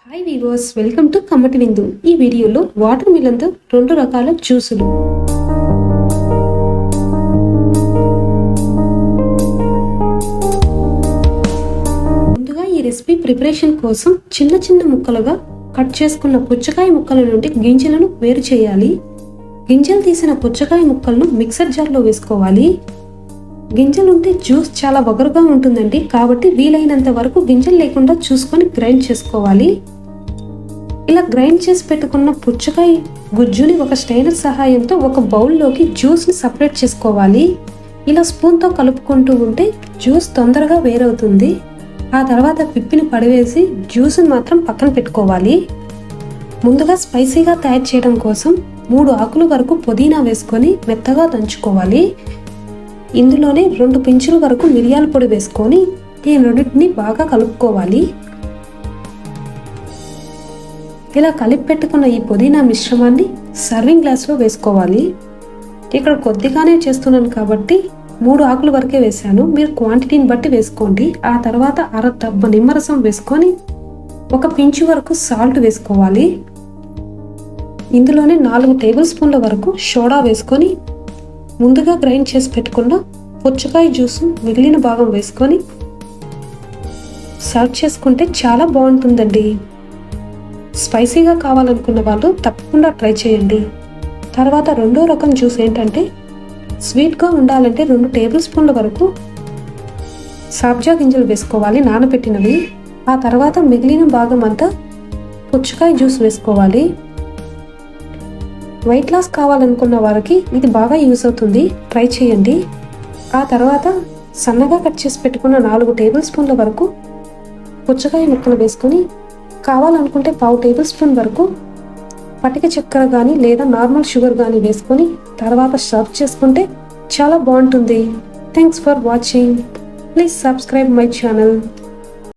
Hi weavers, welcome to కమ్మటి విందు. ఈ వీడియోలో వాటర్ మిలన్తో 2 రకాల జ్యూసులు. ముందుగా ఈ రెసిపీ ప్రిపరేషన్ కోసం చిన్న చిన్న ముక్కలుగా కట్ చేసుకున్న పుచ్చకాయ ముక్కల నుండి గింజలను వేరు చేయాలి. గింజలు తీసిన పుచ్చకాయ ముక్కలను మిక్సర్ జార్లో వేసుకోవాలి. గింజలుంటే జ్యూస్ చాలా వగరుగా ఉంటుందండి, కాబట్టి వీలైనంత వరకు గింజలు లేకుండా చూసుకొని గ్రైండ్ చేసుకోవాలి. ఇలా గ్రైండ్ చేసి పెట్టుకున్న పుచ్చకాయ గుజ్జుని ఒక స్టైనర్ సహాయంతో ఒక బౌల్లోకి జ్యూస్ని సపరేట్ చేసుకోవాలి. ఇలా స్పూన్తో కలుపుకుంటూ ఉంటే జ్యూస్ తొందరగా వేరవుతుంది. ఆ తర్వాత పిప్పిని పడివేసి జ్యూస్ని మాత్రం పక్కన పెట్టుకోవాలి. ముందుగా స్పైసీగా తయారు చేయడం కోసం 3 ఆకుల వరకు పుదీనా వేసుకొని మెత్తగా దంచుకోవాలి. ఇందులోనే 2 పించుల వరకు మిరియాల పొడి వేసుకొని ఈ రెండింటిని బాగా కలుపుకోవాలి. ఇలా కలిపి పెట్టుకున్న ఈ పుదీనా మిశ్రమాన్ని సర్వింగ్ గ్లాస్లో వేసుకోవాలి. ఇక్కడ కొద్దిగానే చేస్తున్నాను కాబట్టి 3 ఆకుల వరకే వేసాను. మీరు క్వాంటిటీని బట్టి వేసుకోండి. ఆ తర్వాత అర దబ్బ నిమ్మరసం వేసుకొని 1 పించు వరకు సాల్ట్ వేసుకోవాలి. ఇందులోనే 4 టేబుల్ స్పూన్ల వరకు సోడా వేసుకొని ముందుగా గ్రైండ్ చేసి పెట్టుకున్న పుచ్చకాయ జ్యూస్ మిగిలిన భాగం వేసుకొని సర్వ్ చేసుకుంటే చాలా బాగుంటుందండి. స్పైసీగా కావాలనుకున్న వాళ్ళు తప్పకుండా ట్రై చేయండి. తర్వాత రెండో రకం జ్యూస్ ఏంటంటే స్వీట్గా ఉండాలంటే 2 టేబుల్ స్పూన్ల వరకు సబ్జా గింజలు వేసుకోవాలి, నానబెట్టినవి. ఆ తర్వాత మిగిలిన భాగం అంతా పుచ్చకాయ జ్యూస్ వేసుకోవాలి. వెయిట్ లాస్ కావాలనుకున్న వారికి ఇది బాగా యూస్ అవుతుంది, ట్రై చేయండి. ఆ తర్వాత సన్నగా కట్ చేసి పెట్టుకున్న 4 టేబుల్ స్పూన్ల వరకు పుచ్చకాయ ముక్కలు వేసుకొని కావాలనుకుంటే 1/2 టేబుల్ స్పూన్ వరకు పటిక చక్కెర కానీ లేదా నార్మల్ షుగర్ కానీ వేసుకొని తర్వాత సర్వ్ చేసుకుంటే చాలా బాగుంటుంది. Thanks for watching. Please subscribe my channel.